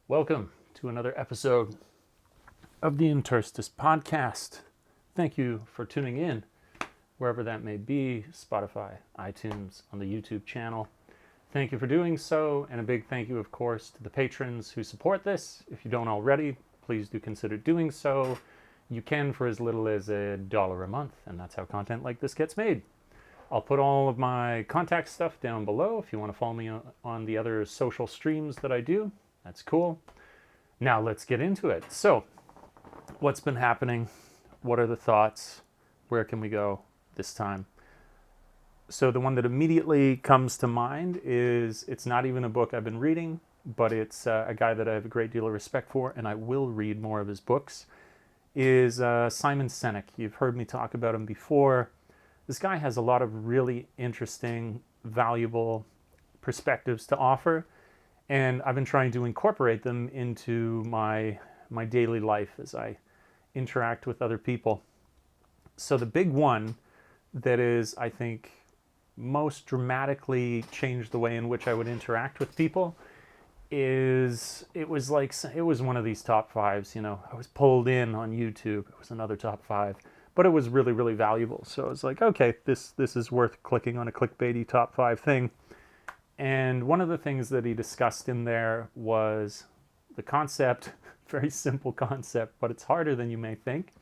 Welcome to another episode of the Interstice podcast. Thank you for tuning in, wherever that may be, Spotify, iTunes, on the YouTube channel. Thank you for doing so, and a big thank you, of course, to the patrons who support this. If you don't already, please do consider doing so. You can for as little as $1 a month, and that's how content like this gets made. I'll put all of my contact stuff down below if you want to follow me on the other social streams that I do. That's cool. Now let's get into it. So, what's been happening? What are the thoughts? Where can we go this time? So the one that immediately comes to mind is, it's not even a book I've been reading, but it's a guy that I have a great deal of respect for, and I will read more of his books, is Simon Sinek. You've heard me talk about him before. This guy has a lot of really interesting, valuable perspectives to offer, and I've been trying to incorporate them into my daily life as I interact with other people. So the big one that is, I think, most dramatically changed the way in which I would interact with people is, it was one of these top fives. You know, I was pulled in on YouTube. It was another top five, but it was really, really valuable. So I was like, okay, this is worth clicking on a clickbaity top five thing. And one of the things that he discussed in there was the concept, very simple concept, but it's harder than you may think,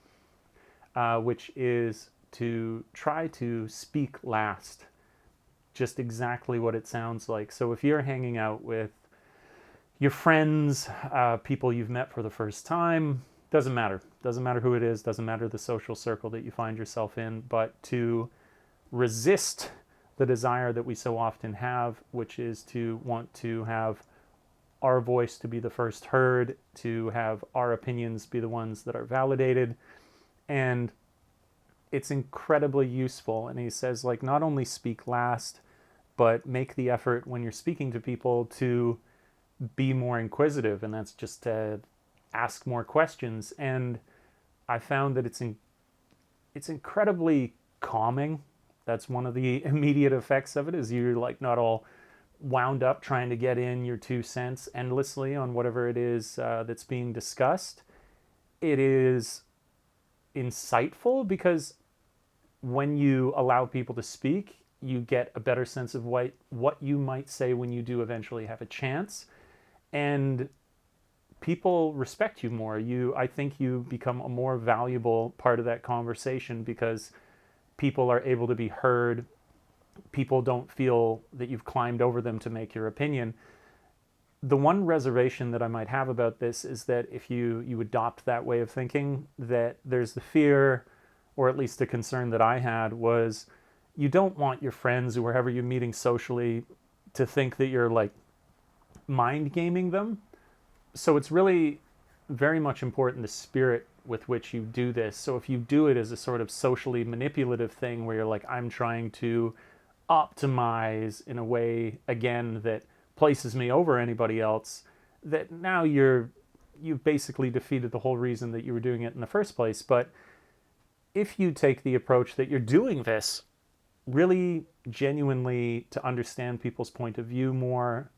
which is to try to speak last. Just exactly what it sounds like. So if you're hanging out with your friends, people you've met for the first time, doesn't matter who it is, doesn't matter the social circle that you find yourself in, but to resist the desire that we so often have, which is to want to have our voice to be the first heard, to have our opinions be the ones that are validated. And it's incredibly useful. And he says, like, not only speak last, but make the effort when you're speaking to people to be more inquisitive, and that's just to ask more questions. And I found that it's incredibly calming. That's one of the immediate effects of it, is you're like not all wound up trying to get in your 2 cents endlessly on whatever it is that's being discussed. It is insightful because when you allow people to speak, you get a better sense of what you might say when you do eventually have a chance. And people respect you more. I think you become a more valuable part of that conversation because people are able to be heard. People don't feel that you've climbed over them to make your opinion. The one reservation that I might have about this is that if you adopt that way of thinking, that there's the fear, or at least the concern that I had, was you don't want your friends, or wherever you're meeting socially, to think that you're like mind gaming them. So it's really very much important the spirit with which you do this. So if you do it as a sort of socially manipulative thing where you're like, I'm trying to optimize in a way, again, that places me over anybody else, that now you've basically defeated the whole reason that you were doing it in the first place. But if you take the approach that you're doing this really genuinely to understand people's point of view more,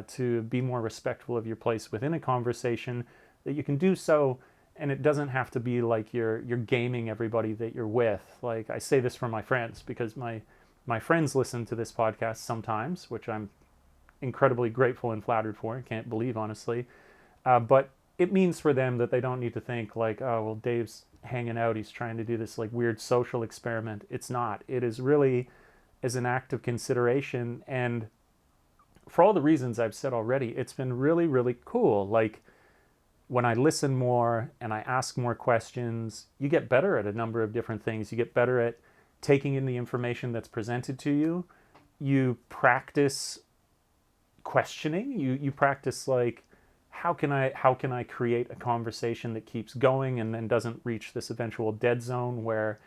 to be more respectful of your place within a conversation, that you can do so, and it doesn't have to be like you're gaming everybody that you're with. Like, I say this for my friends because my friends listen to this podcast sometimes, which I'm incredibly grateful and flattered for. I can't believe, honestly. But it means for them that they don't need to think like, oh, well, Dave's hanging out, he's trying to do this like weird social experiment. It's not. It is really as an act of consideration. And for all the reasons I've said already, it's been really, really cool. Like, when I listen more and I ask more questions, you get better at a number of different things. You get better at taking in the information that's presented to you. You practice questioning. You practice, like, how can I create a conversation that keeps going and then doesn't reach this eventual dead zone where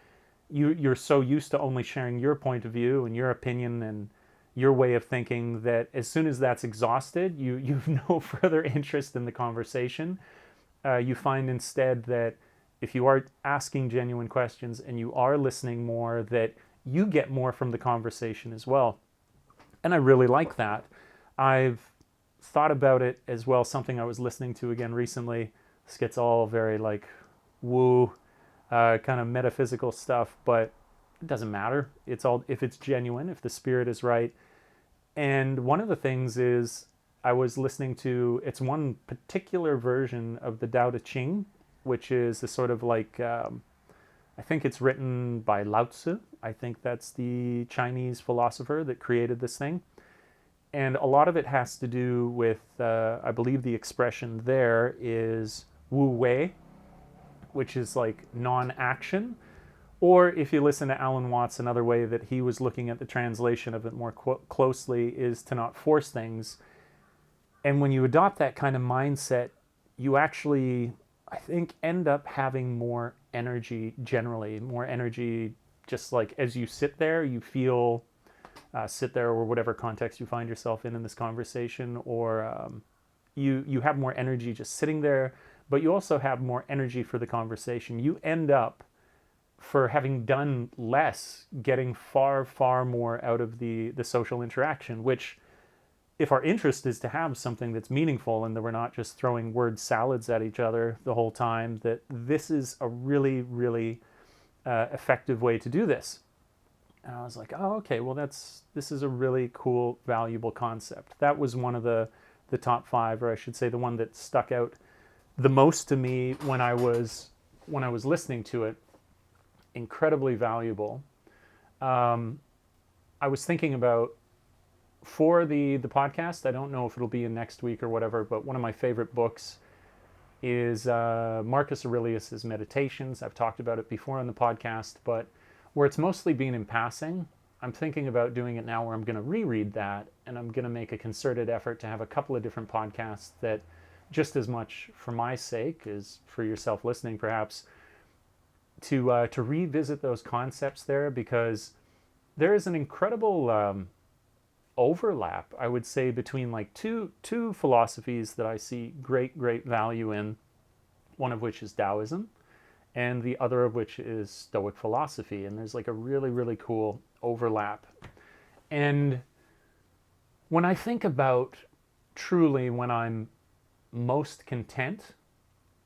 you're so used to only sharing your point of view and your opinion and your way of thinking that as soon as that's exhausted, you've no further interest in the conversation. You find instead that if you are asking genuine questions and you are listening more, that you get more from the conversation as well. And I really like that. I've thought about it as well, something I was listening to again recently. This gets all very like woo, kind of metaphysical stuff, but it doesn't matter. It's all, if it's genuine, if the spirit is right. And one of the things is, I was listening to, it's one particular version of the Tao Te Ching, which is a sort of like, I think it's written by Lao Tzu. I think that's the Chinese philosopher that created this thing. And a lot of it has to do with, I believe the expression there is wu wei, which is like non-action. Or if you listen to Alan Watts, another way that he was looking at the translation of it more closely is to not force things. And when you adopt that kind of mindset, you actually, I think, end up having more energy generally, more energy just like as you sit there, you feel, sit there or whatever context you find yourself in this conversation, or you have more energy just sitting there, but you also have more energy for the conversation. You end up, for having done less, getting far, far more out of the social interaction, which, if our interest is to have something that's meaningful and that we're not just throwing word salads at each other the whole time, that this is a really, really effective way to do this. And I was like, oh, okay, well, this is a really cool, valuable concept. That was one of the top 5, or I should say the one that stuck out the most to me when I was listening to it. Incredibly valuable. I was thinking about, for the podcast, I don't know if it'll be in next week or whatever, but one of my favorite books is Marcus Aurelius's Meditations. I've talked about it before on the podcast, but where it's mostly been in passing, I'm thinking about doing it now where I'm going to reread that, and I'm going to make a concerted effort to have a couple of different podcasts that, just as much for my sake as for yourself listening perhaps, to revisit those concepts there, because there is an incredible overlap, I would say, between like two philosophies that I see great value in, one of which is Taoism and the other of which is Stoic philosophy, and there's like a really cool overlap. And when I think about truly when I'm most content,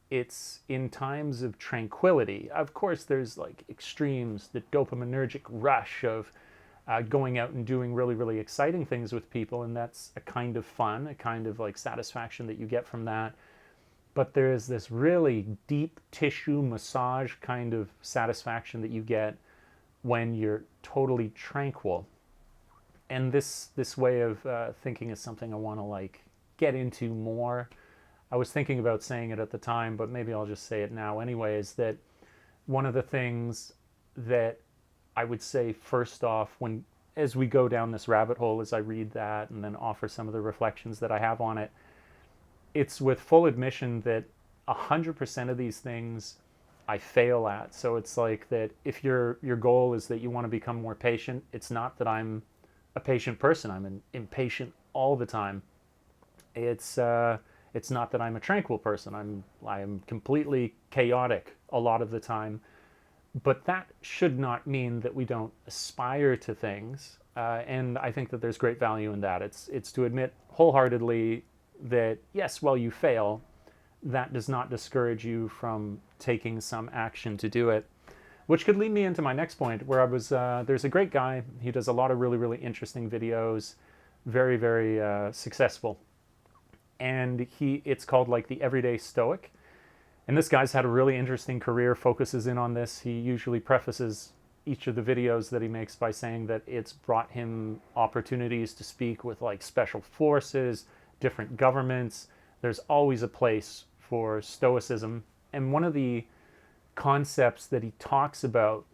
it's in times of tranquility. Of course, there's like extremes, the dopaminergic rush of going out and doing really exciting things with people, and that's a kind of fun, a kind of like satisfaction that you get from that. But there is this really deep tissue massage kind of satisfaction that you get when you're totally tranquil. And this way of thinking is something I want to like get into more. I was thinking about saying it at the time, but maybe I'll just say it now anyway, is that one of the things that I would say first off, as we go down this rabbit hole, as I read that and then offer some of the reflections that I have on it, it's with full admission that 100% of these things I fail at. So it's like that if your goal is that you want to become more patient, it's not that I'm a patient person. I'm impatient all the time. It's not that I'm a tranquil person. I am completely chaotic a lot of the time. But that should not mean that we don't aspire to things. And I think that there's great value in that. It's to admit wholeheartedly that, yes, while you fail, that does not discourage you from taking some action to do it. Which could lead me into my next point, where I was, there's a great guy. He does a lot of really interesting videos, very successful. And it's called like the Everyday Stoic. And this guy's had a really interesting career, focuses in on this. He usually prefaces each of the videos that he makes by saying that it's brought him opportunities to speak with like special forces, different governments. There's always a place for Stoicism. And one of the concepts that he talks about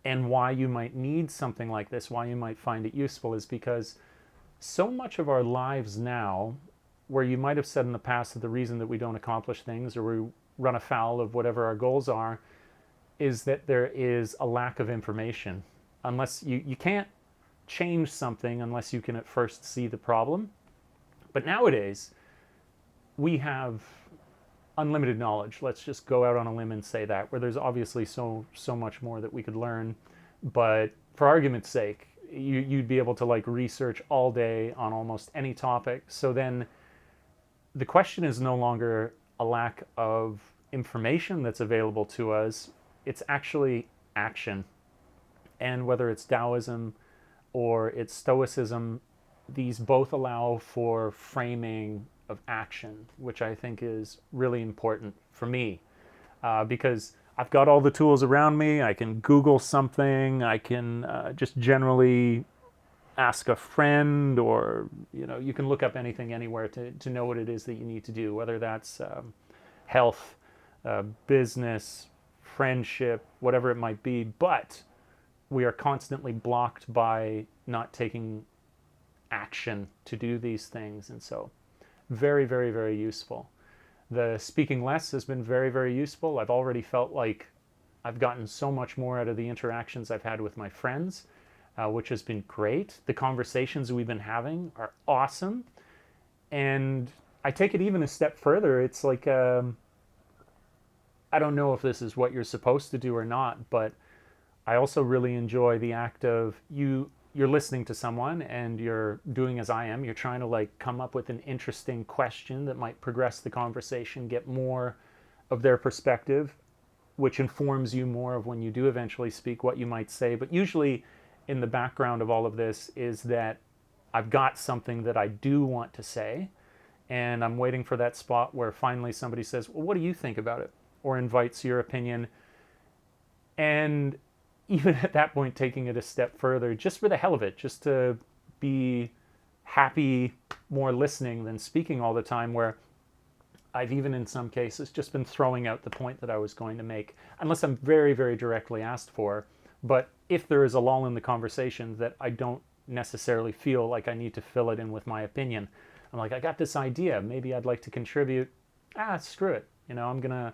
and why you might need something like this, why you might find it useful, is because so much of our lives now, where you might have said in the past that the reason that we don't accomplish things or we run afoul of whatever our goals are is that there is a lack of information. Unless you can't change something unless you can at first see the problem. But nowadays, we have unlimited knowledge. Let's just go out on a limb and say that, where there's obviously so much more that we could learn. But for argument's sake, you'd be able to like research all day on almost any topic. So then the question is no longer a lack of information that's available to us, it's actually action. And whether it's Taoism or it's Stoicism, these both allow for framing of action, which I think is really important for me, because I've got all the tools around me. I can Google something. I can just generally ask a friend, or you can look up anything anywhere to know what it is that you need to do, whether that's health, business, friendship, whatever it might be. But we are constantly blocked by not taking action to do these things. And so very, very, very useful. The speaking less has been very, very useful. I've already felt like I've gotten so much more out of the interactions I've had with my friends, which has been great. The conversations we've been having are awesome. And I take it even a step further. It's like, I don't know if this is what you're supposed to do or not, but I also really enjoy the act of you're listening to someone and you're doing as I am. You're trying to like come up with an interesting question that might progress the conversation, get more of their perspective, which informs you more of when you do eventually speak what you might say. But usually in the background of all of this is that I've got something that I do want to say, and I'm waiting for that spot where finally somebody says, well, what do you think about it? Or invites your opinion. And even at that point, taking it a step further, just for the hell of it, just to be happy more listening than speaking all the time, where I've even in some cases just been throwing out the point that I was going to make, unless I'm very, very directly asked for. But if there is a lull in the conversation that I don't necessarily feel like I need to fill it in with my opinion, I'm like, I got this idea, maybe I'd like to contribute. Screw it. I'm gonna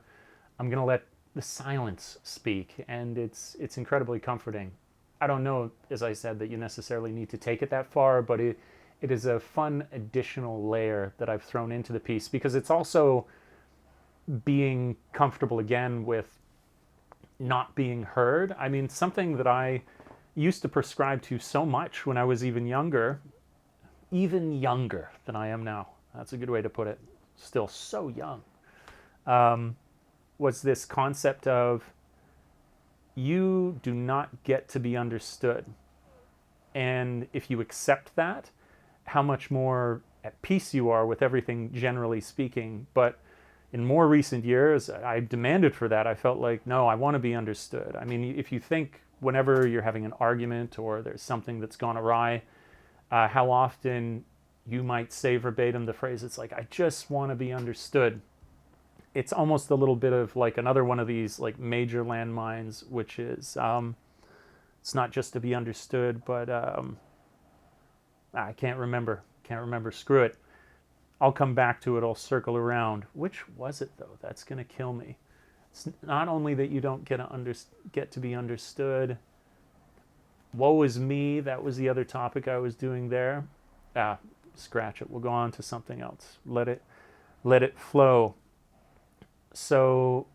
let the silence speak, and it's incredibly comforting. I don't know, as I said, that you necessarily need to take it that far, but it is a fun additional layer that I've thrown into the piece, because it's also being comfortable again with not being heard. I mean, something that I used to prescribe to so much when I was even younger than I am now. That's a good way to put it. Still so young. Was this concept of you do not get to be understood. And if you accept that, how much more at peace you are with everything, generally speaking. But in more recent years, I demanded for that. I felt like, no, I want to be understood. I mean, if you think whenever you're having an argument or there's something that's gone awry, how often you might say verbatim the phrase, it's like, I just want to be understood. It's almost a little bit of like another one of these like major landmines, which is it's not just to be understood, but I can't remember. Screw it. I'll come back to it. I'll circle around. Which was it though? That's gonna kill me. It's not only that you don't get to be understood. Woe is me. That was the other topic I was doing there. Scratch it. We'll go on to something else. Let it flow. So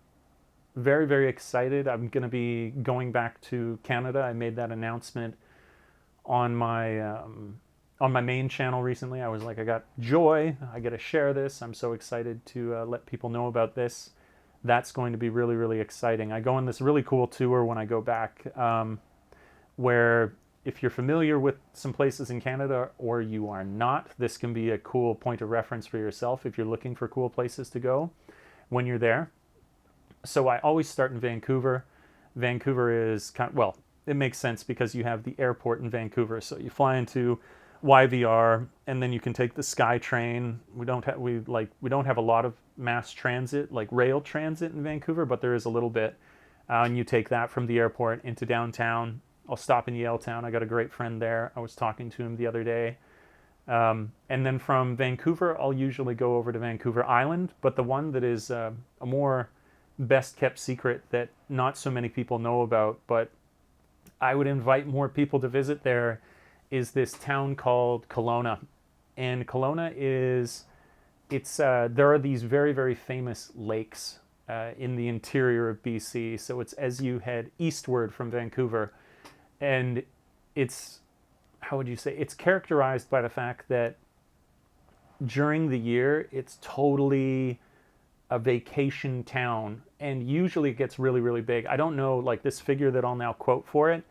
very, very excited. I'm going to be going back to Canada. I made that announcement on my main channel recently. I was like, I got joy. I got to share this. I'm so excited to let people know about this. That's going to be really, really exciting. I go on this really cool tour when I go back, where if you're familiar with some places in Canada or you are not, this can be a cool point of reference for yourself if you're looking for cool places to go when you're there. So I always start in Vancouver. Vancouver is it makes sense because you have the airport in Vancouver. So you fly into YVR and then you can take the SkyTrain. We don't have a lot of mass transit, like rail transit in Vancouver, but there is a little bit. And you take that from the airport into downtown. I'll stop in Yaletown. I got a great friend there. I was talking to him the other day. And then from Vancouver, I'll usually go over to Vancouver Island, but the one that is a more best kept secret that not so many people know about, but I would invite more people to visit there, is this town called Kelowna. And Kelowna there are these very, very famous lakes in the interior of BC. So it's as you head eastward from Vancouver, and it's how would you say, it's characterized by the fact that during the year, it's totally a vacation town, and usually it gets really, really big. I don't know, like this figure that I'll now quote for it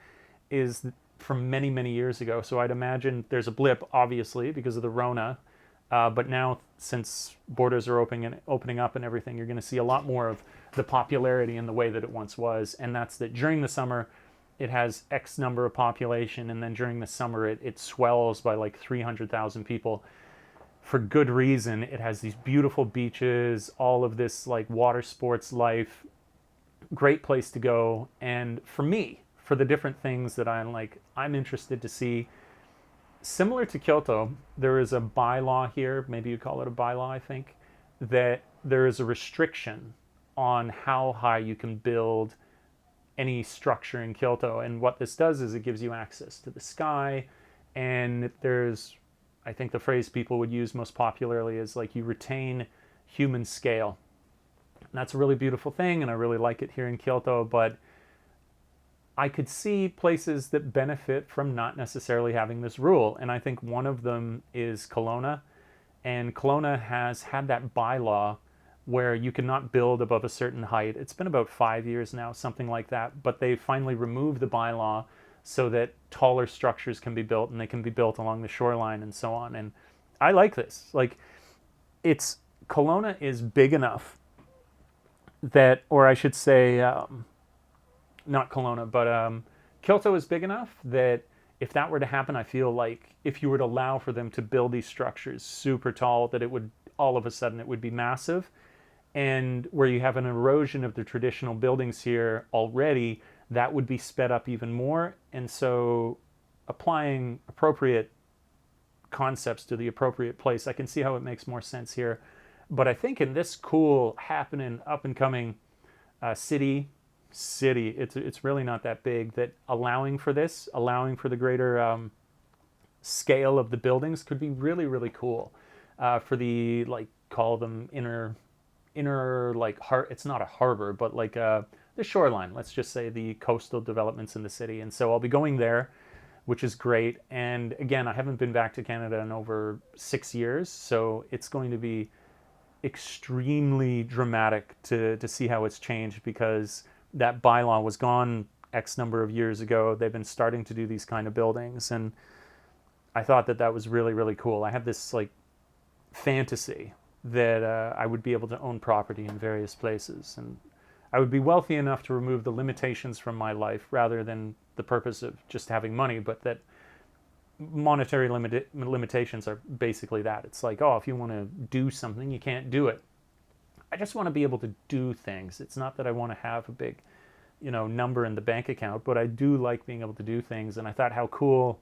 is from many, many years ago. So I'd imagine there's a blip, obviously, because of the Rona. But now, since borders are opening up and everything, you're going to see a lot more of the popularity in the way that it once was. And that's that during the summer, it has X number of population, and then during the summer, it swells by like 300,000 people. For good reason. It has these beautiful beaches, all of this like water sports life, great place to go. And for me, for the different things that I'm interested to see, similar to Kyoto, there is a bylaw here, maybe you call it a bylaw, I think, that there is a restriction on how high you can build any structure in Kyoto. And what this does is it gives you access to the sky, and there's, I think the phrase people would use most popularly is like you retain human scale. And that's a really beautiful thing, and I really like it here in Kyoto, but I could see places that benefit from not necessarily having this rule. And I think one of them is Kelowna. And Kelowna has had that bylaw where you cannot build above a certain height. It's been about 5 years now, something like that. But they finally removed the bylaw so that taller structures can be built, and they can be built along the shoreline and so on. And I like this. Like, Kelowna is big enough that, or I should say, not Kelowna, but Kyoto is big enough that if that were to happen, I feel like if you were to allow for them to build these structures super tall, that it would, all of a sudden, it would be massive. And where you have an erosion of the traditional buildings here already, that would be sped up even more. And so applying appropriate concepts to the appropriate place, I can see how it makes more sense here. But I think in this cool, happening, up and coming city, it's really not that big, that allowing for this, allowing for the greater scale of the buildings could be really, really cool for the, like, call them inner like, it's not a harbor, but like the shoreline, let's just say the coastal developments in the city. And so I'll be going there, which is great. And again, I haven't been back to Canada in over 6 years, so it's going to be extremely dramatic to see how it's changed, because that bylaw was gone X number of years ago. They've been starting to do these kind of buildings, and I thought that was really, really cool. I have this like fantasy that I would be able to own property in various places, and I would be wealthy enough to remove the limitations from my life rather than the purpose of just having money, but that monetary limitations are basically that. It's like, oh, if you want to do something, you can't do it. I just want to be able to do things. It's not that I want to have a big, number in the bank account, but I do like being able to do things. And I thought how cool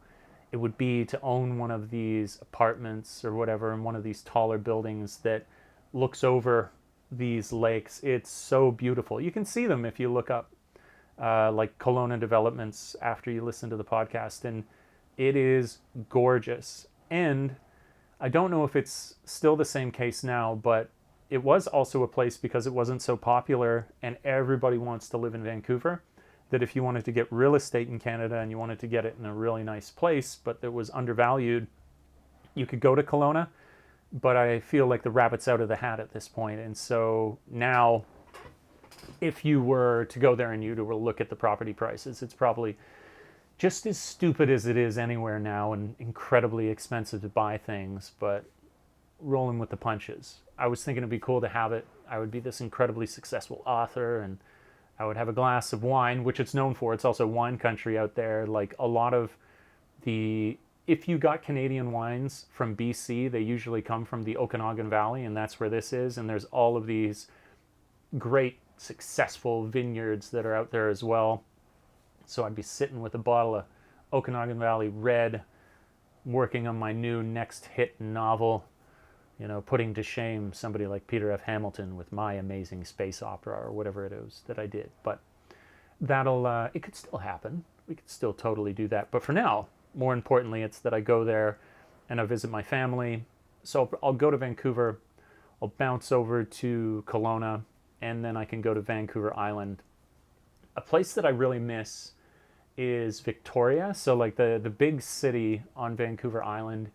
it would be to own one of these apartments or whatever in one of these taller buildings that looks over these lakes. It's so beautiful. You can see them if you look up like Kelowna developments after you listen to the podcast, and it is gorgeous. And I don't know if it's still the same case now, but it was also a place, because it wasn't so popular and everybody wants to live in Vancouver, that if you wanted to get real estate in Canada and you wanted to get it in a really nice place, but that was undervalued, you could go to Kelowna. But I feel like the rabbit's out of the hat at this point. And so now, if you were to go there and you were to look at the property prices, it's probably just as stupid as it is anywhere now and incredibly expensive to buy things, but rolling with the punches. I was thinking it'd be cool to have it. I would be this incredibly successful author, and I would have a glass of wine, which it's known for. It's also wine country out there. Like a lot of if you got Canadian wines from BC, they usually come from the Okanagan Valley, and that's where this is. And there's all of these great, successful vineyards that are out there as well. So I'd be sitting with a bottle of Okanagan Valley Red, working on my new next hit novel, putting to shame somebody like Peter F. Hamilton with my amazing space opera or whatever it is that I did. But it could still happen. We could still totally do that. But for now, more importantly, it's that I go there and I visit my family. So I'll go to Vancouver, I'll bounce over to Kelowna, and then I can go to Vancouver Island. A place that I really miss is Victoria. So like the big city on Vancouver Island,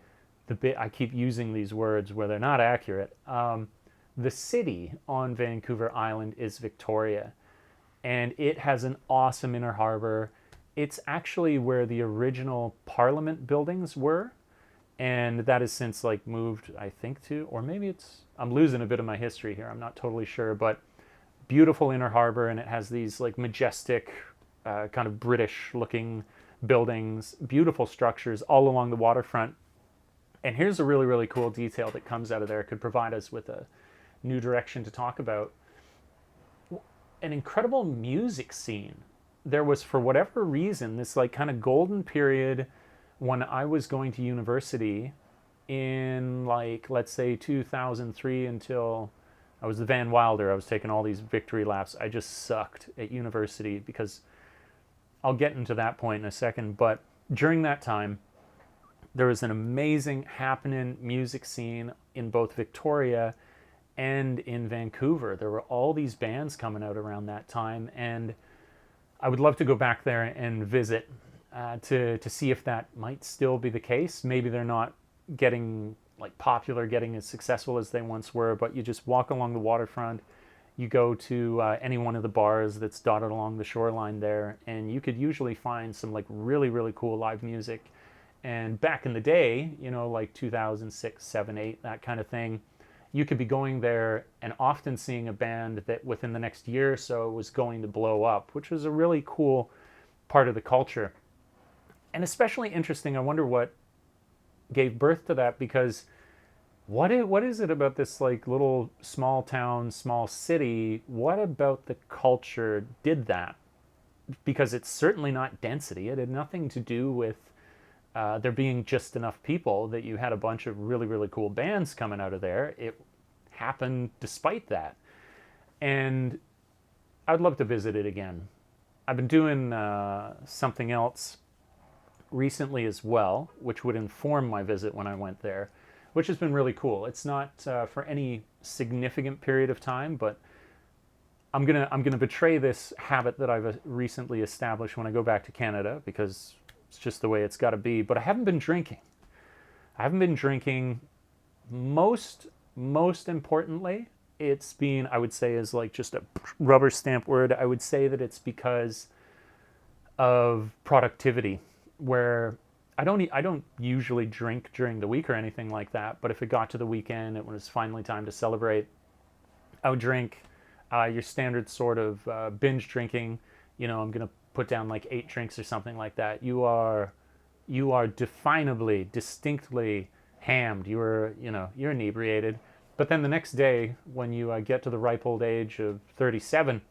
I keep using these words where they're not accurate. The city on Vancouver Island is Victoria, and it has an awesome inner harbor. It's actually where the original Parliament buildings were, and that has since like moved, I think, to, or maybe I'm losing a bit of my history here. I'm not totally sure, but beautiful inner harbor, and it has these like majestic, kind of British-looking buildings, beautiful structures all along the waterfront. And here's a really, really cool detail that comes out of there. It could provide us with a new direction to talk about. An incredible music scene. There was, for whatever reason, this like kind of golden period when I was going to university in like, let's say 2003 until I was the Van Wilder. I was taking all these victory laps. I just sucked at university because I'll get into that point in a second. But during that time, there was an amazing happening music scene in both Victoria and in Vancouver. There were all these bands coming out around that time, and I would love to go back there and visit to see if that might still be the case. Maybe they're not getting like popular, getting as successful as they once were, but you just walk along the waterfront, you go to any one of the bars that's dotted along the shoreline there, and you could usually find some like really, really cool live music. And back in the day, you know, like 2006, 7, 8, that kind of thing, you could be going there and often seeing a band that within the next year or so was going to blow up, which was a really cool part of the culture. And especially interesting, I wonder what gave birth to that, because what is it about this like little small town, small city? What about the culture did that? Because it's certainly not density. It had nothing to do with there being just enough people that you had a bunch of really, really cool bands coming out of there. It happened despite that. And I'd love to visit it again. I've been doing something else recently as well, which would inform my visit when I went there, which has been really cool. It's not for any significant period of time, but I'm gonna betray this habit that I've recently established when I go back to Canada, because it's just the way it's got to be. But I haven't been drinking. Most importantly, it's been, I would say, is like just a rubber stamp word. I would say that it's because of productivity, where I don't usually drink during the week or anything like that. But if it got to the weekend, it was finally time to celebrate, I would drink your standard sort of binge drinking. You know, I'm gonna put down like 8 drinks or something like that. You are definably, distinctly hammed. You're inebriated. But then the next day, when you get to the ripe old age of 37,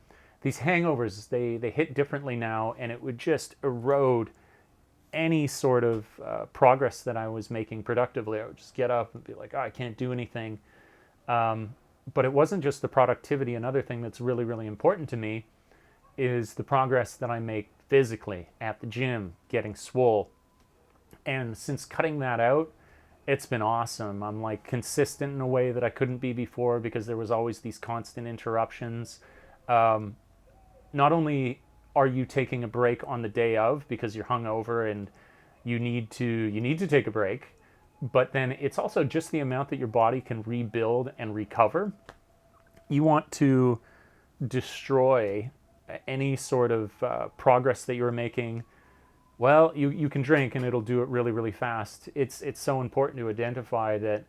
these hangovers, they hit differently now, and it would just erode any sort of progress that I was making productively. I would just get up and be like, oh, I can't do anything. But it wasn't just the productivity. Another thing that's really, really important to me is the progress that I make physically at the gym, getting swole. And since cutting that out, it's been awesome. I'm like consistent in a way that I couldn't be before, because there was always these constant interruptions. Not only are you taking a break on the day of because you're hungover and you need to take a break, but then it's also just the amount that your body can rebuild and recover. You want to destroy any sort of progress that you're making. Well, you can drink and it'll do it really, really fast. It's so important to identify that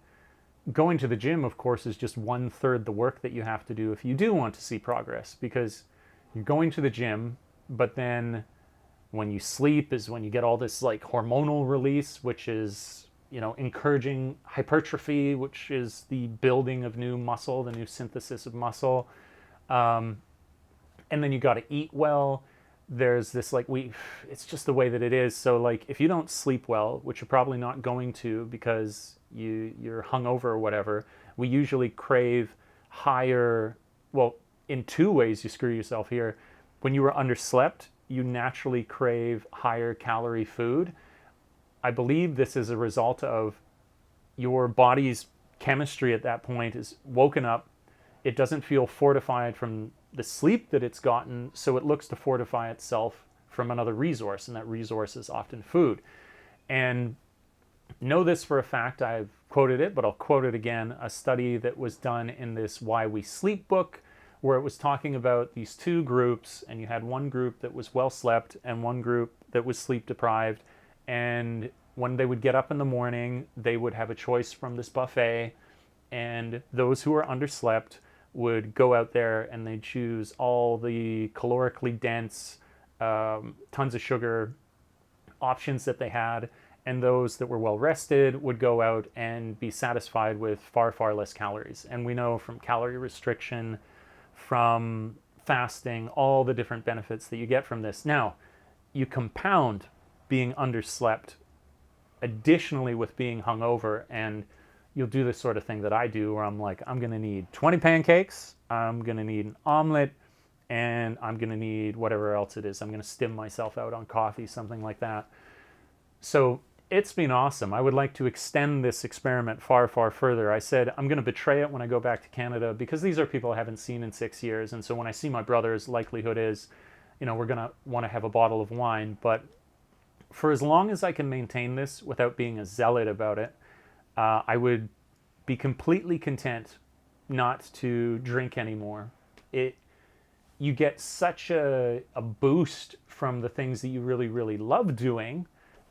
going to the gym, of course, is just 1/3 the work that you have to do if you do want to see progress, because you're going to the gym, but then when you sleep is when you get all this like hormonal release, which is, you know, encouraging hypertrophy, which is the building of new muscle, the new synthesis of muscle. And then you got to eat well. There's this like, it's just the way that it is. So like if you don't sleep well, which you're probably not going to because you're hungover or whatever, we usually crave higher, well, in 2 ways you screw yourself here. When you were underslept, you naturally crave higher calorie food. I believe this is a result of your body's chemistry at that point is woken up. It doesn't feel fortified from the sleep that it's gotten, so it looks to fortify itself from another resource, and that resource is often food. And know this for a fact, I've quoted it, but I'll quote it again, a study that was done in this Why We Sleep book, where it was talking about these two groups, and you had one group that was well slept and one group that was sleep deprived. And when they would get up in the morning, they would have a choice from this buffet, and those who were underslept would go out there and they'd choose all the calorically dense, tons of sugar options that they had, and those that were well rested would go out and be satisfied with far, far less calories. And we know from calorie restriction, from fasting, all the different benefits that you get from this. Now, you compound being underslept additionally with being hungover, and you'll do this sort of thing that I do, where I'm like, I'm going to need 20 pancakes, I'm going to need an omelet, and I'm going to need whatever else it is. I'm going to stim myself out on coffee, something like that. So it's been awesome. I would like to extend this experiment far, far further. I said I'm going to betray it when I go back to Canada, because these are people I haven't seen in 6 years. And so when I see my brothers, likelihood is, we're going to want to have a bottle of wine. But for as long as I can maintain this without being a zealot about it, I would be completely content not to drink anymore. You get such a boost from the things that you really, really love doing,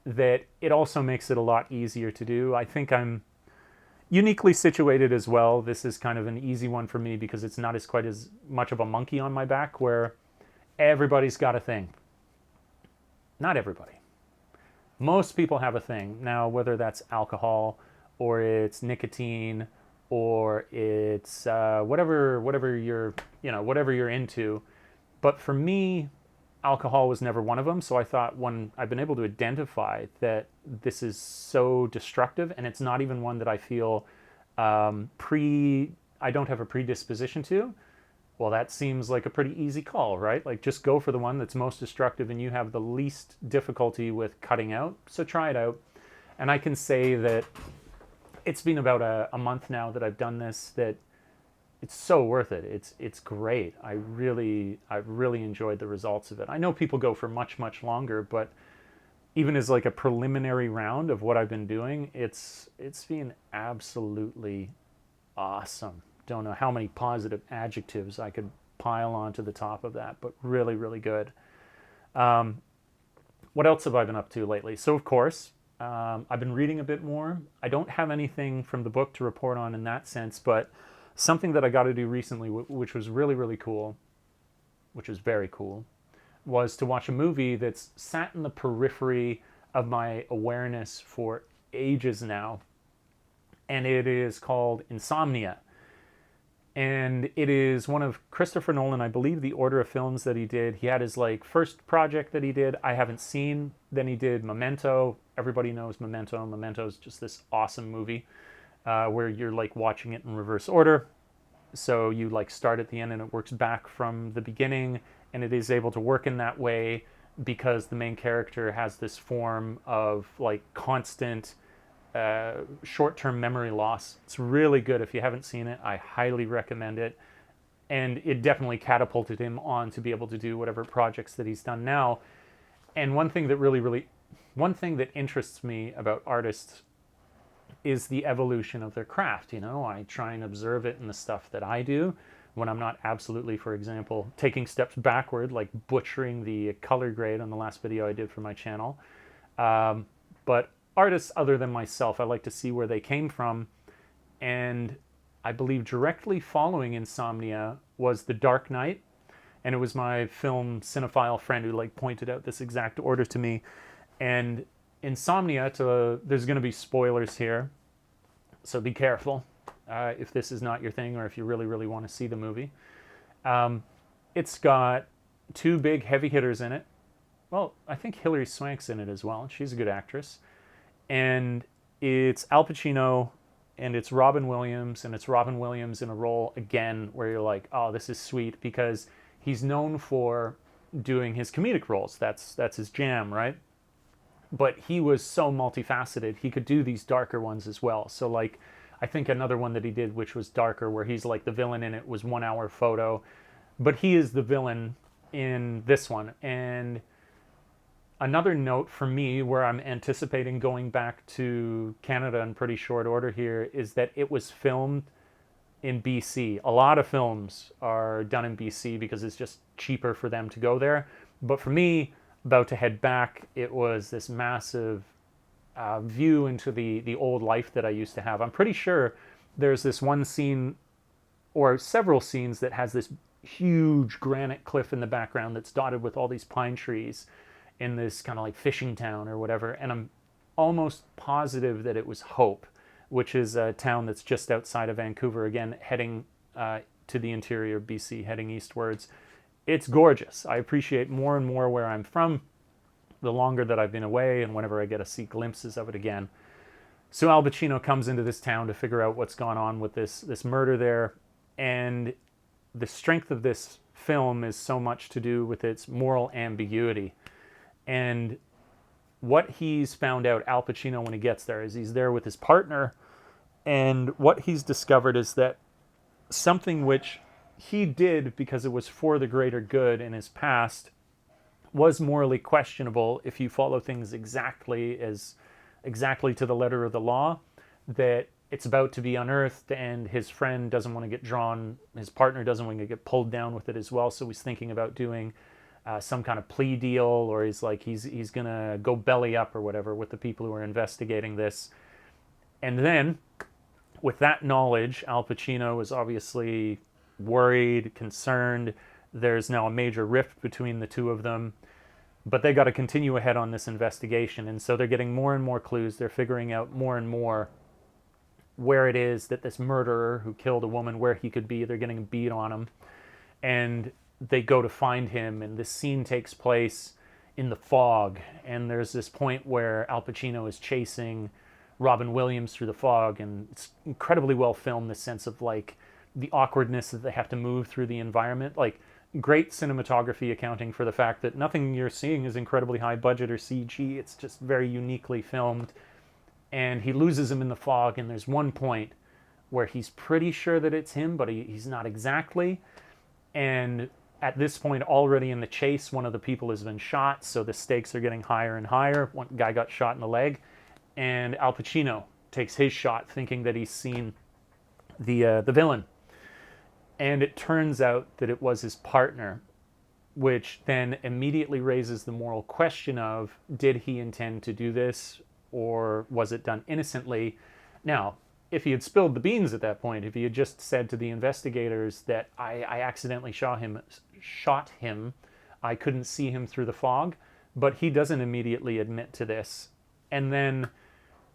that it also makes it a lot easier to do. I think I'm uniquely situated as well. This is kind of an easy one for me because it's not quite as much of a monkey on my back, where everybody's got a thing. Not everybody. Most people have a thing. Now, whether that's alcohol or it's nicotine or it's whatever you're into. But for me, alcohol was never one of them. So I thought, when I've been able to identify that this is so destructive, and it's not even one that I feel I don't have a predisposition to, well, that seems like a pretty easy call, right? Like, just go for the one that's most destructive and you have the least difficulty with cutting out. So try it out. And I can say that it's been about a month now that I've done this, that it's so worth it. It's great. I've really enjoyed the results of it. I know people go for much, much longer, but even as like a preliminary round of what I've been doing, it's been absolutely awesome. Don't know how many positive adjectives I could pile onto the top of that, but really, really good. What else have I been up to lately? So, of course, I've been reading a bit more. I don't have anything from the book to report on in that sense, but something that I got to do recently, which was really, really cool, which was very cool, was to watch a movie that's sat in the periphery of my awareness for ages now. And it is called Insomnia. And it is one of Christopher Nolan, I believe, the order of films that he did. He had his first project that he did I haven't seen. Then he did Memento. Everybody knows Memento. Memento is just this awesome movie where you're watching it in reverse order. So you start at the end and it works back from the beginning, and it is able to work in that way because the main character has this form of constant short-term memory loss. It's really good. If you haven't seen it, I highly recommend it. And it definitely catapulted him on to be able to do whatever projects that he's done now. And one thing that interests me about artists is the evolution of their craft. I try and observe it in the stuff that I do when I'm not absolutely, for example, taking steps backward, like butchering the color grade on the last video I did for my channel. But artists other than myself, I like to see where they came from. And I believe directly following Insomnia was The Dark Knight. And it was my film cinephile friend who pointed out this exact order to me. And Insomnia, there's going to be spoilers here, so be careful if this is not your thing or if you really, really want to see the movie. It's got two big heavy hitters in it. Well, I think Hilary Swank's in it as well. She's a good actress. And it's Al Pacino and it's Robin Williams, and it's Robin Williams in a role, again, where you're like, oh, this is sweet, because he's known for doing his comedic roles. That's his jam, right? But he was so multifaceted. He could do these darker ones as well. So I think another one that he did, which was darker, where he's the villain in it, was 1 Hour Photo. But he is the villain in this one. And Another note for me where I'm anticipating going back to Canada in pretty short order here is that it was filmed in BC. A lot of films are done in BC because it's just cheaper for them to go there. But for me, about to head back, it was this massive view into the old life that I used to have. I'm pretty sure there's this one scene or several scenes that has this huge granite cliff in the background that's dotted with all these pine trees in this kind of like fishing town or whatever. And I'm almost positive that it was Hope, which is a town that's just outside of Vancouver, again, heading to the interior of BC, heading eastwards. It's gorgeous. I appreciate more and more where I'm from the longer that I've been away and whenever I get to see glimpses of it again. So Al Pacino comes into this town to figure out what's gone on with this murder there. And the strength of this film is so much to do with its moral ambiguity. And what he's found out, Al Pacino, when he gets there, is he's there with his partner. And what he's discovered is that something which he did because it was for the greater good in his past was morally questionable if you follow things exactly to the letter of the law, that it's about to be unearthed and his friend doesn't want to get drawn, his partner doesn't want to get pulled down with it as well, so he's thinking about doing some kind of plea deal, or he's gonna go belly up or whatever with the people who are investigating this. And then with that knowledge, Al Pacino is obviously worried, concerned. There's now a major rift between the two of them, but they got to continue ahead on this investigation. And so they're getting more and more clues. They're figuring out more and more where it is that this murderer who killed a woman, where he could be. They're getting a beat on him. And they go to find him, and this scene takes place in the fog. And there's this point where Al Pacino is chasing Robin Williams through the fog, and it's incredibly well filmed, the sense of like the awkwardness that they have to move through the environment. Like, great cinematography accounting for the fact that nothing you're seeing is incredibly high budget or CG. It's just very uniquely filmed. And he loses him in the fog, and there's one point where he's pretty sure that it's him, but he's not exactly. And at this point, already in the chase, one of the people has been shot, so the stakes are getting higher and higher. One guy got shot in the leg, and Al Pacino takes his shot thinking that he's seen the villain. And it turns out that it was his partner, which then immediately raises the moral question of, did he intend to do this, or was it done innocently? Now, if he had spilled the beans at that point, if he had just said to the investigators that I accidentally shot him, I couldn't see him through the fog, but he doesn't immediately admit to this. And then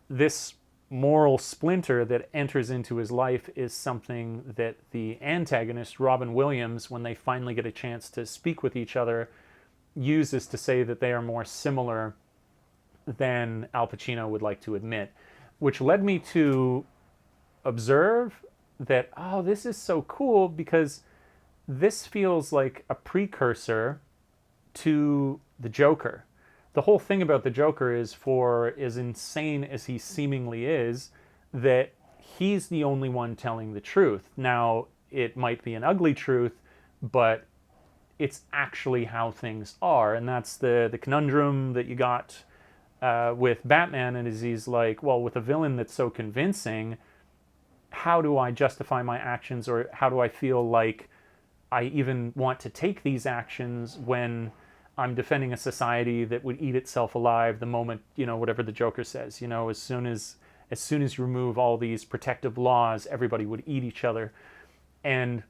this moral splinter that enters into his life is something that the antagonist, Robin Williams, when they finally get a chance to speak with each other, uses to say that they are more similar than Al Pacino would like to admit, which led me to observe that, oh, this is so cool, because this feels like a precursor to the Joker. The whole thing about the Joker is, for as insane as he seemingly is, that he's the only one telling the truth. Now, it might be an ugly truth, but it's actually how things are. And that's the conundrum that you got with Batman, and he's like, well, with a villain that's so convincing, how do I justify my actions, or how do I feel like I even want to take these actions when I'm defending a society that would eat itself alive the moment, whatever the Joker says, as soon as you remove all these protective laws, everybody would eat each other. And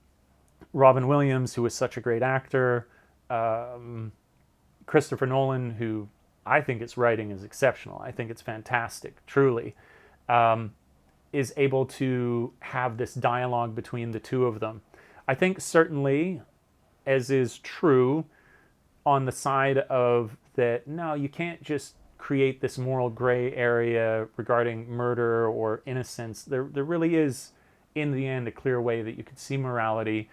Robin Williams, who is such a great actor, Christopher Nolan, who I think its writing is exceptional, I think it's fantastic, truly, is able to have this dialogue between the two of them. I think certainly, as is true, on the side of that, no, you can't just create this moral gray area regarding murder or innocence. There really is, in the end, a clear way that you could see morality.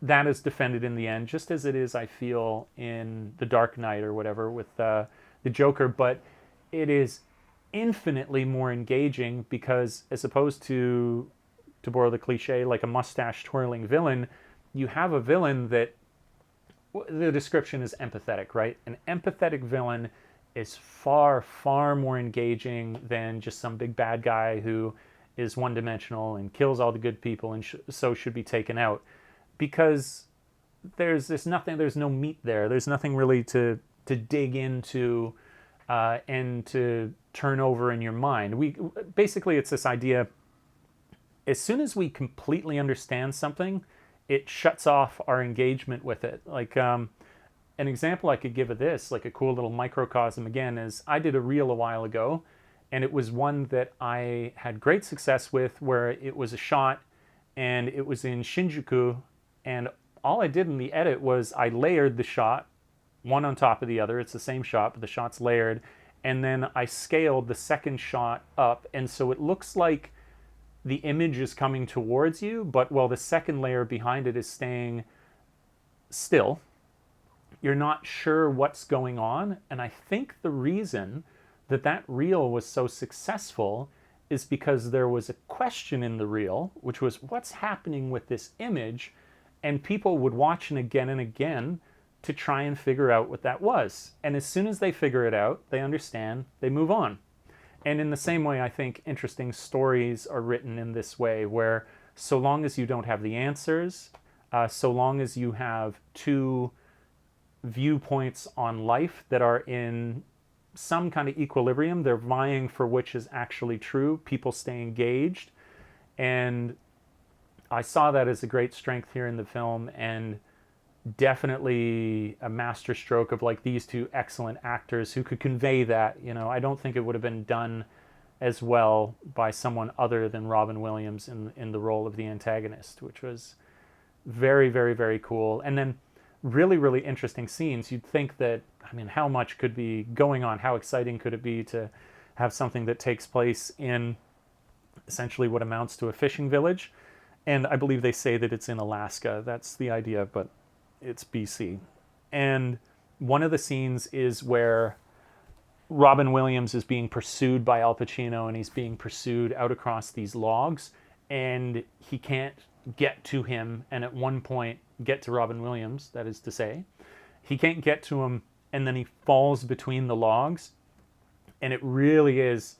That is defended in the end, just as it is, I feel, in The Dark Knight or whatever with the Joker. But it is infinitely more engaging because, as opposed to borrow the cliche, like a mustache-twirling villain, you have a villain that, the description is empathetic, right? An empathetic villain is far, far more engaging than just some big bad guy who is one-dimensional and kills all the good people and so should be taken out. Because there's no meat there. There's nothing really to dig into and to turn over in your mind. Basically, it's this idea, as soon as we completely understand something, it shuts off our engagement with it. Like an example I could give of this, like a cool little microcosm again, is I did a reel a while ago, and it was one that I had great success with, where it was a shot and it was in Shinjuku, and all I did in the edit was I layered the shot one on top of the other. It's the same shot, but the shot's layered. And then I scaled the second shot up. And so it looks like the image is coming towards you, but while the second layer behind it is staying still, you're not sure what's going on. And I think the reason that that reel was so successful is because there was a question in the reel, which was, what's happening with this image? And people would watch it again and again to try and figure out what that was. And as soon as they figure it out, they understand, they move on. And in the same way, I think interesting stories are written in this way, where so long as you don't have the answers, so long as you have two viewpoints on life that are in some kind of equilibrium, they're vying for which is actually true, people stay engaged. And I saw that as a great strength here in the film, and definitely a masterstroke of like these two excellent actors who could convey that. You know, I don't think it would have been done as well by someone other than Robin Williams in the role of the antagonist, which was very, very, very cool. And then really, really interesting scenes. You'd think that, I mean, how much could be going on? How exciting could it be to have something that takes place in essentially what amounts to a fishing village? And I believe they say that it's in Alaska. That's the idea, but it's BC. And one of the scenes is where Robin Williams is being pursued by Al Pacino, and he's being pursued out across these logs, and he can't get to him, and at one point get to Robin Williams, that is to say. He can't get to him, and then he falls between the logs, and it really is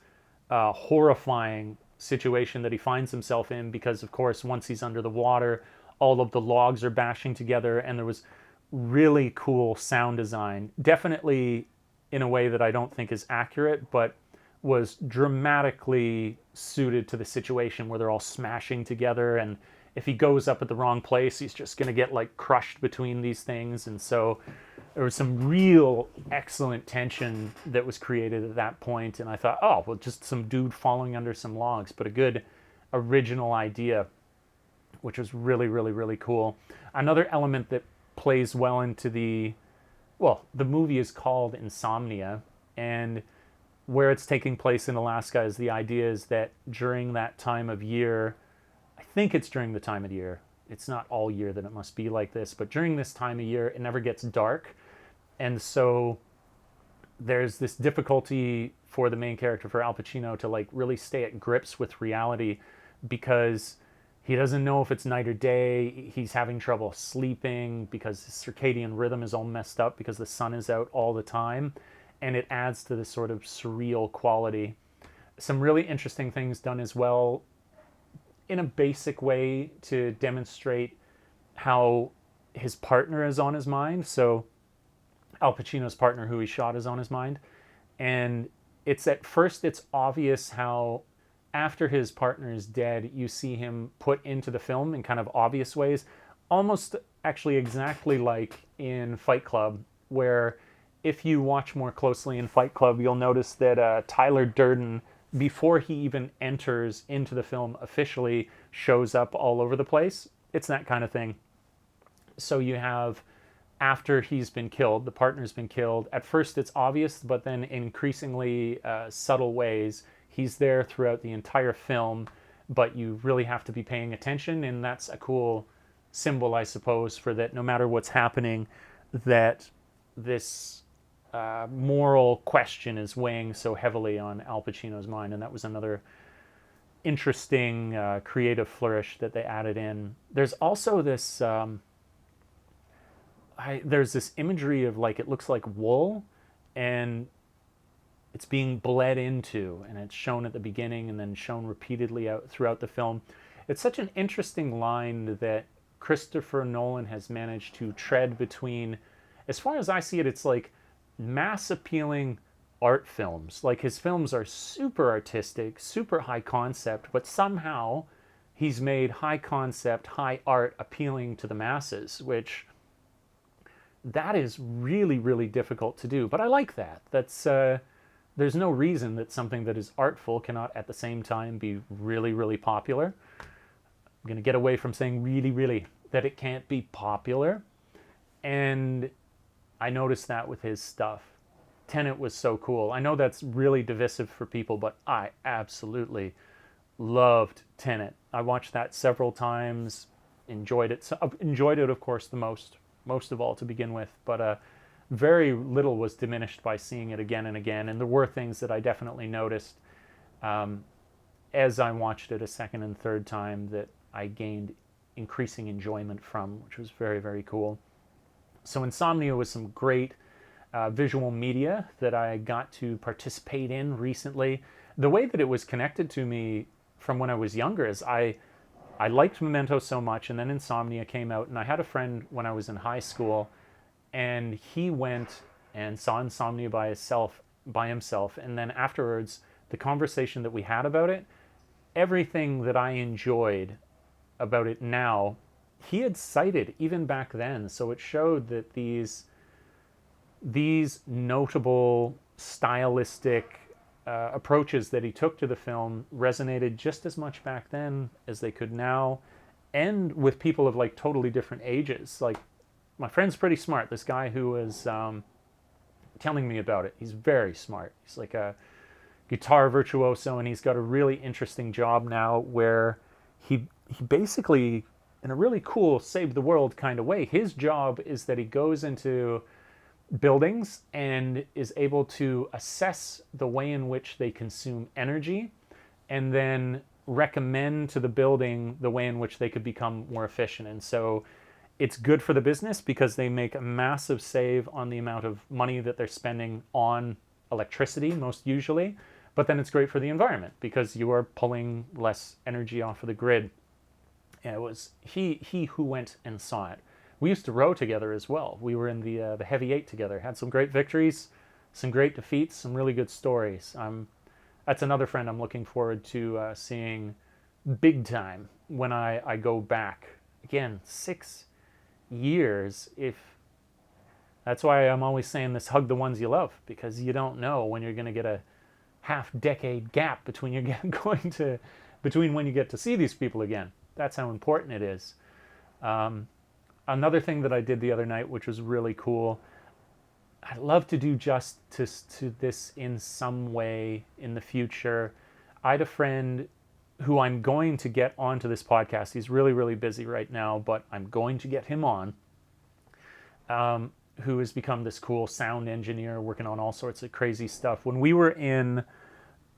horrifying situation that he finds himself in, because of course once he's under the water, all of the logs are bashing together, and there was really cool sound design, definitely in a way that I don't think is accurate, but was dramatically suited to the situation where they're all smashing together, and if he goes up at the wrong place, he's just going to get like crushed between these things. And so there was some real excellent tension that was created at that point. And I thought, oh, well, just some dude falling under some logs, but a good original idea, which was really, really, really cool. Another element that plays well into the movie is called Insomnia, and where it's taking place in Alaska is the idea is that during that time of year, I think it's during the time of the year, it's not all year that it must be like this, but during this time of year, it never gets dark. And so there's this difficulty for the main character, for Al Pacino, to like really stay at grips with reality, because he doesn't know if it's night or day. He's having trouble sleeping because his circadian rhythm is all messed up because the sun is out all the time. And it adds to this sort of surreal quality. Some really interesting things done as well in a basic way to demonstrate how his partner is on his mind. So Al Pacino's partner, who he shot, is on his mind. And it's at first, it's obvious how after his partner is dead, you see him put into the film in kind of obvious ways, almost actually exactly like in Fight Club, where if you watch more closely in Fight Club, you'll notice that Tyler Durden, before he even enters into the film officially, shows up all over the place. It's that kind of thing. So you have, after he's been killed, the partner's been killed, at first it's obvious, but then in increasingly subtle ways, he's there throughout the entire film, but you really have to be paying attention, and that's a cool symbol, I suppose, for that no matter what's happening, that this moral question is weighing so heavily on Al Pacino's mind. And that was another interesting creative flourish that they added in. There's also this there's this imagery of like, it looks like wool, and it's being bled into, and it's shown at the beginning and then shown repeatedly out throughout the film. It's such an interesting line that Christopher Nolan has managed to tread between, as far as I see it, it's like mass appealing art films. Like his films are super artistic, super high concept, but somehow he's made high concept, high art appealing to the masses, which that is really, really difficult to do. But I like that. There's no reason that something that is artful cannot at the same time be really, really popular. I'm going to get away from saying really, really, that it can't be popular. And I noticed that with his stuff. Tenet was so cool. I know that's really divisive for people, but I absolutely loved Tenet. I watched that several times, enjoyed it. Enjoyed it, of course, the most of all to begin with. But very little was diminished by seeing it again and again. And there were things that I definitely noticed as I watched it a second and third time that I gained increasing enjoyment from, which was very, very cool. So Insomnia was some great visual media that I got to participate in recently. The way that it was connected to me from when I was younger is I liked Memento so much, and then Insomnia came out, and I had a friend when I was in high school, and he went and saw Insomnia by himself, and then afterwards, the conversation that we had about it, everything that I enjoyed about it now, he had cited even back then. So it showed that these notable stylistic approaches that he took to the film resonated just as much back then as they could now, and with people of like totally different ages. Like my friend's pretty smart. This guy who was telling me about it, he's very smart. He's like a guitar virtuoso, and he's got a really interesting job now where he basically, in a really cool save the world kind of way, his job is that he goes into buildings and is able to assess the way in which they consume energy and then recommend to the building the way in which they could become more efficient. And so it's good for the business because they make a massive save on the amount of money that they're spending on electricity, most usually. But then it's great for the environment because you are pulling less energy off of the grid. And it was he who went and saw it. We used to row together as well. We were in the Heavy Eight together. Had some great victories, some great defeats, some really good stories. That's another friend I'm looking forward to seeing big time when I go back. Again, 6 years. That's why I'm always saying this: hug the ones you love, because you don't know when you're going to get a half-decade gap between between when you get to see these people again. That's how important it is. Another thing that I did the other night, which was really cool, I'd love to do justice to this in some way in the future. I had a friend who I'm going to get onto this podcast. He's really, really busy right now, but I'm going to get him on, who has become this cool sound engineer working on all sorts of crazy stuff. When we were in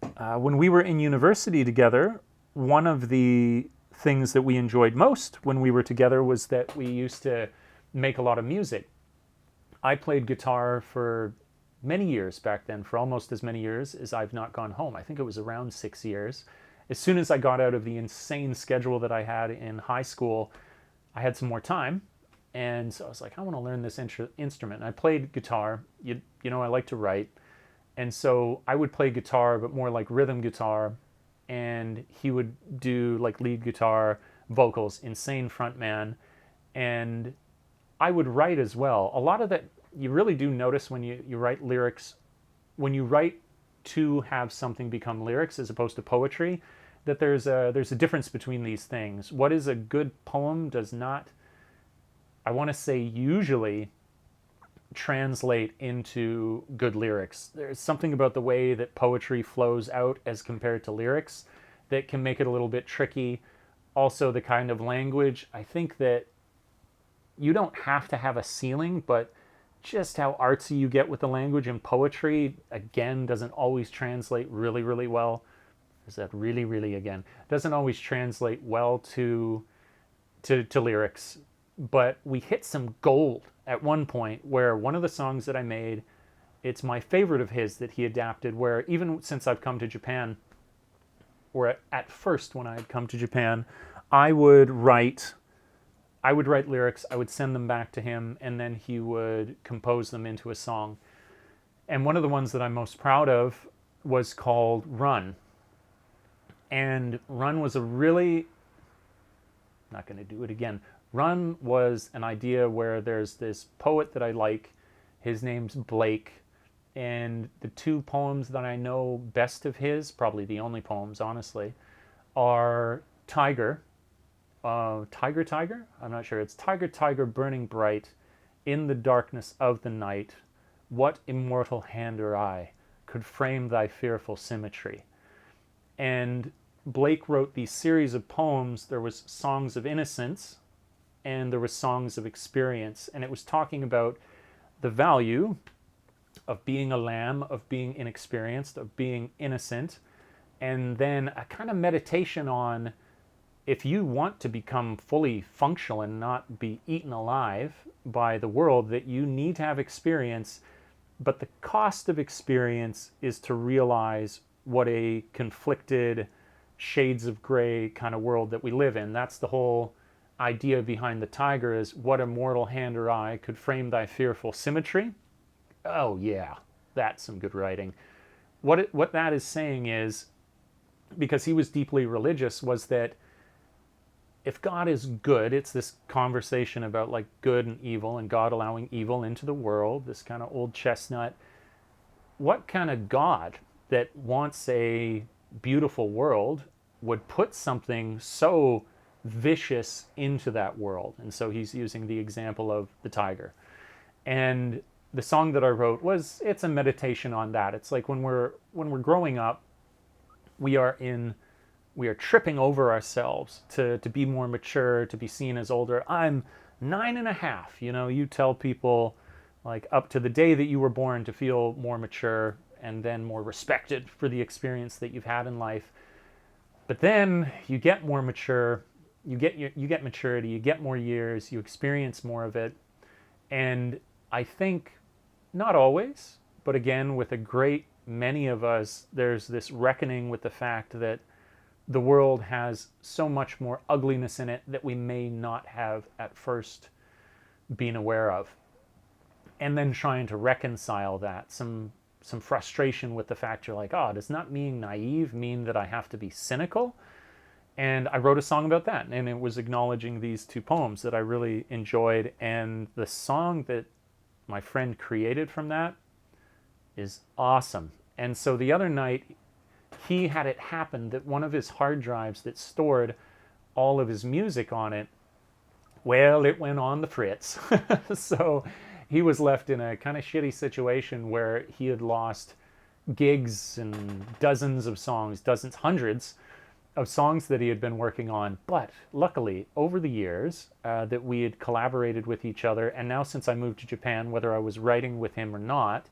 university together, one of the things that we enjoyed most when we were together was that we used to make a lot of music. I played guitar for many years back then, for almost as many years as I've not gone home. I think it was around 6 years. As soon as I got out of the insane schedule that I had in high school, I had some more time. And so I was like, I want to learn this instrument. And I played guitar. You know, I like to write. And so I would play guitar, but more like rhythm guitar. And he would do like lead guitar, vocals, insane frontman. And I would write as well. A lot of that, you really do notice when you write lyrics, when you write to have something become lyrics as opposed to poetry, that there's a difference between these things. What is a good poem does not, I want to say, usually translate into good lyrics. There's something about the way that poetry flows out as compared to lyrics that can make it a little bit tricky. Also, the kind of language, I think that you don't have to have a ceiling, but just how artsy you get with the language in poetry, again, doesn't always translate really, really well. Is that really, really again? Doesn't always translate well to lyrics. But we hit some gold at one point where one of the songs that I made, it's my favorite of his that he adapted, where even since I've come to Japan, or at first when I had come to Japan, I would write lyrics, I would send them back to him, and then he would compose them into a song. And one of the ones that I'm most proud of was called Run. And Run was a really, not going to do it again. Run was an idea where there's this poet that I like, his name's Blake, and the two poems that I know best of his, probably the only poems, honestly, are Tiger, Tiger? I'm not sure. It's Tiger, Tiger, burning bright in the darkness of the night. What immortal hand or eye could frame thy fearful symmetry? And Blake wrote these series of poems. There was Songs of Innocence and there was Songs of Experience. And it was talking about the value of being a lamb, of being inexperienced, of being innocent, and then a kind of meditation on, if you want to become fully functional and not be eaten alive by the world, that you need to have experience, but the cost of experience is to realize what a conflicted, shades of gray kind of world that we live in. That's the whole idea behind the Tiger, is what immortal hand or eye could frame thy fearful symmetry? Oh yeah, that's some good writing. What that is saying is, because he was deeply religious, was that if God is good, it's this conversation about like good and evil and God allowing evil into the world, this kind of old chestnut. What kind of God that wants a beautiful world would put something so vicious into that world? And so he's using the example of the tiger. And the song that I wrote it's a meditation on that. It's like when we're growing up, we are tripping over ourselves to be more mature, to be seen as older. I'm 9.5. You tell people like up to the day that you were born to feel more mature and then more respected for the experience that you've had in life. But then you get more mature, you get maturity, you get more years, you experience more of it. And I think, not always, but again, with a great many of us, there's this reckoning with the fact that the world has so much more ugliness in it that we may not have at first been aware of. And then trying to reconcile that, some frustration with the fact you're like, oh, does not being naive mean that I have to be cynical? And I wrote a song about that, and it was acknowledging these two poems that I really enjoyed. And the song that my friend created from that is awesome. And so the other night, he had it happen that one of his hard drives that stored all of his music on it, well, it went on the fritz. So he was left in a kind of shitty situation where he had lost gigs and dozens of songs, hundreds of songs that he had been working on. But luckily, over the years that we had collaborated with each other, and now since I moved to Japan, whether I was writing with him or not,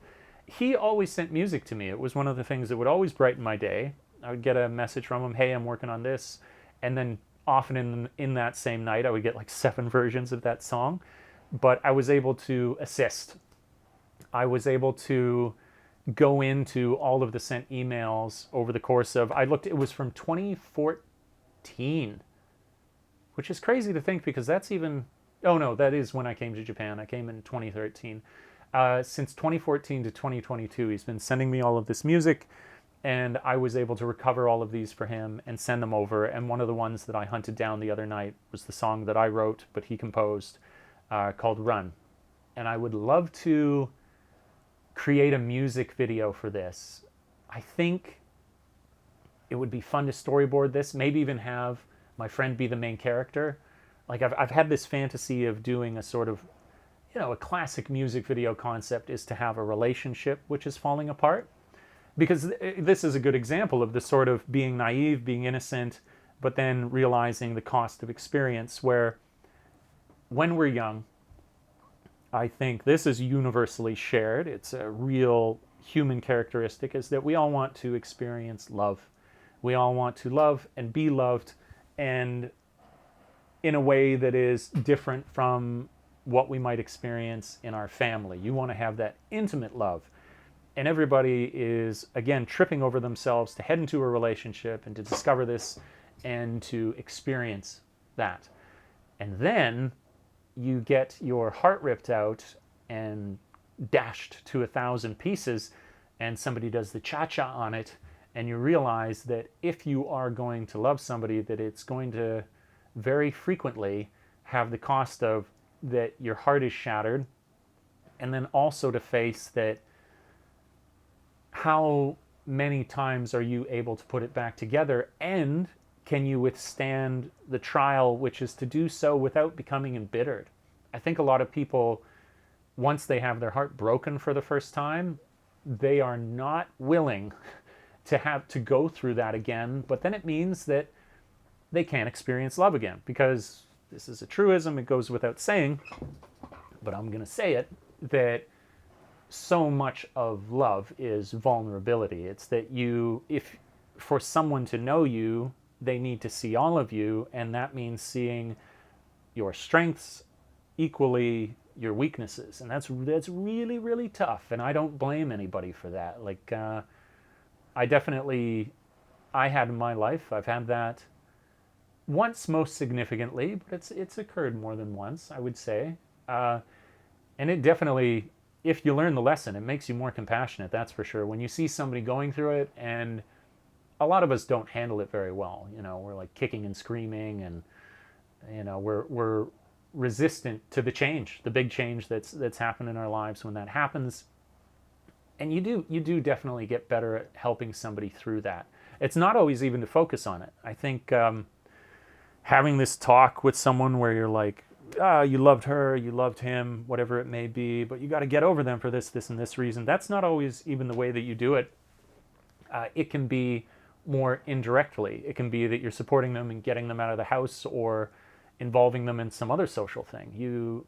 he always sent music to me. It was one of the things that would always brighten my day. I would get a message from him, hey, I'm working on this. And then often in that same night, I would get like 7 versions of that song. But I was able to assist. I was able to go into all of the sent emails over the course of, it was from 2014, which is crazy to think because that's even, oh no, that is when I came to Japan. I came in 2013. Since 2014 to 2022, he's been sending me all of this music, and I was able to recover all of these for him and send them over. And one of the ones that I hunted down the other night was the song that I wrote, but he composed, called Run. And I would love to create a music video for this. I think it would be fun to storyboard this, maybe even have my friend be the main character. Like I've had this fantasy of doing a sort of, a classic music video concept is to have a relationship which is falling apart. Because this is a good example of the sort of being naive, being innocent, but then realizing the cost of experience, where when we're young, I think this is universally shared. It's a real human characteristic, is that we all want to experience love. We all want to love and be loved, and in a way that is different from what we might experience in our family. You want to have that intimate love. And everybody is, again, tripping over themselves to head into a relationship and to discover this and to experience that. And then you get your heart ripped out and dashed to 1,000 pieces, and somebody does the cha-cha on it, and you realize that if you are going to love somebody, that it's going to very frequently have the cost of that your heart is shattered, and then also to face that how many times are you able to put it back together, and can you withstand the trial, which is to do so without becoming embittered. I think a lot of people, once they have their heart broken for the first time, they are not willing to have to go through that again, but then it means that they can't experience love again, because this is a truism, it goes without saying, but I'm going to say it, that so much of love is vulnerability. It's that if for someone to know you, they need to see all of you, and that means seeing your strengths equally your weaknesses, and that's really, really tough, and I don't blame anybody for that. Like, I had in my life, I've had that once most significantly, but it's occurred more than once, I would say. And it definitely, if you learn the lesson, it makes you more compassionate, that's for sure. When you see somebody going through it, and a lot of us don't handle it very well, we're like kicking and screaming, and we're resistant to the change, the big change that's happened in our lives when that happens. And you do definitely get better at helping somebody through that. It's not always even to focus on it. I think having this talk with someone where you're like, you loved her, you loved him, whatever it may be, but you got to get over them for this, and this reason. That's not always even the way that you do it. It can be more indirectly. It can be that you're supporting them and getting them out of the house, or involving them in some other social thing.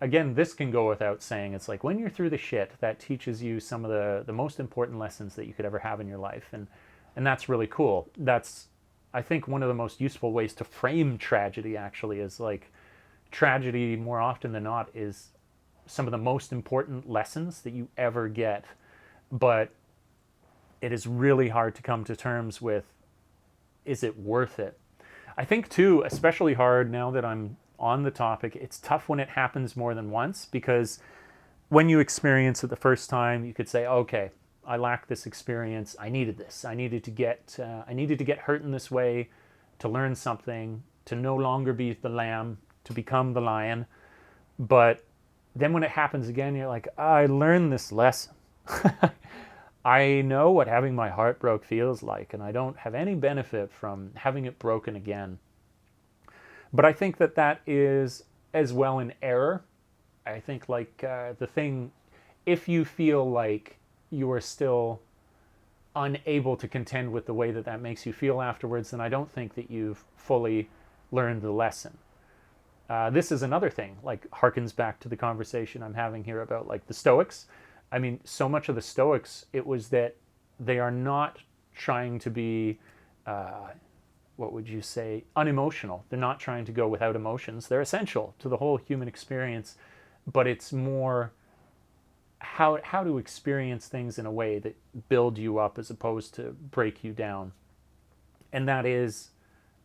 Again, this can go without saying. It's like when you're through the shit, that teaches you some of the most important lessons that you could ever have in your life. And that's really cool. That's, I think, one of the most useful ways to frame tragedy, actually, is like tragedy more often than not is some of the most important lessons that you ever get. But it is really hard to come to terms with, is it worth it? I think too, especially hard now that I'm on the topic, it's tough when it happens more than once, because when you experience it the first time, you could say, okay, I lacked this experience. I needed this. I needed to get hurt in this way to learn something, to no longer be the lamb, to become the lion. But then when it happens again, you're like, I learned this lesson. I know what having my heart broke feels like, and I don't have any benefit from having it broken again. But I think that is as well an error. I think the thing, if you feel like you are still unable to contend with the way that makes you feel afterwards, then I don't think that you've fully learned the lesson. This is another thing, like harkens back to the conversation I'm having here about like the Stoics. I mean, so much of the Stoics, it was that they are not trying to be, what would you say, unemotional. They're not trying to go without emotions. They're essential to the whole human experience, but it's more how to experience things in a way that build you up as opposed to break you down. And that is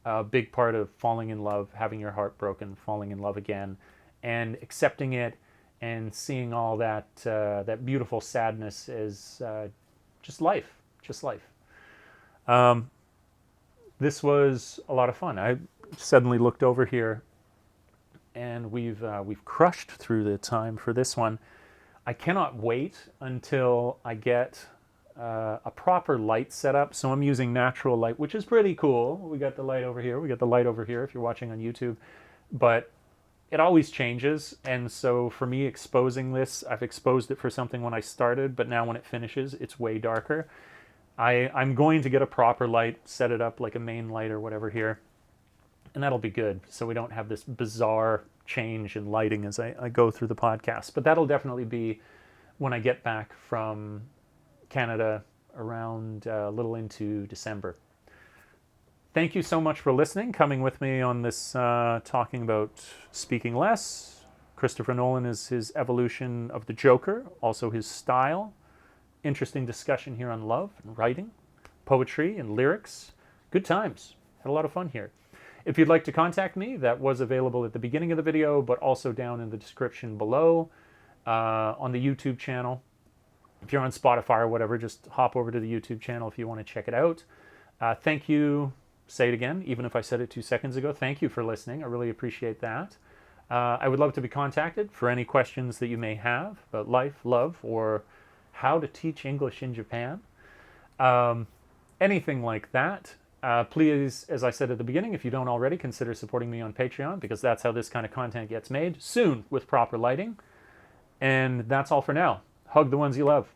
a big part of falling in love, having your heart broken, falling in love again, and accepting it, and seeing all that that beautiful sadness as just life. This was a lot of fun. I suddenly looked over here, and we've crushed through the time for this one. I cannot wait until I get a proper light set up. So I'm using natural light, which is pretty cool. We got the light over here. We got the light over here if you're watching on YouTube. But it always changes, and so for me exposing this, I've exposed it for something when I started, but now when it finishes, it's way darker. I'm going to get a proper light, set it up like a main light or whatever here, and that'll be good, so we don't have this bizarre change in lighting as I go through the podcast. But that'll definitely be when I get back from Canada around a little into December. Thank you so much for listening, coming with me on this talking about speaking less, Christopher Nolan is his evolution of the Joker, also his style. Interesting discussion here on love and writing, poetry and lyrics. Good times. Had a lot of fun here. If you'd like to contact me, that was available at the beginning of the video, but also down in the description below on the YouTube channel. If you're on Spotify or whatever, just hop over to the YouTube channel if you want to check it out. Thank you. Say it again, even if I said it 2 seconds ago. Thank you for listening. I really appreciate that. I would love to be contacted for any questions that you may have about life, love, or how to teach English in Japan. Anything like that. Please, as I said at the beginning, if you don't already, consider supporting me on Patreon, because that's how this kind of content gets made, soon with proper lighting. And that's all for now. Hug the ones you love.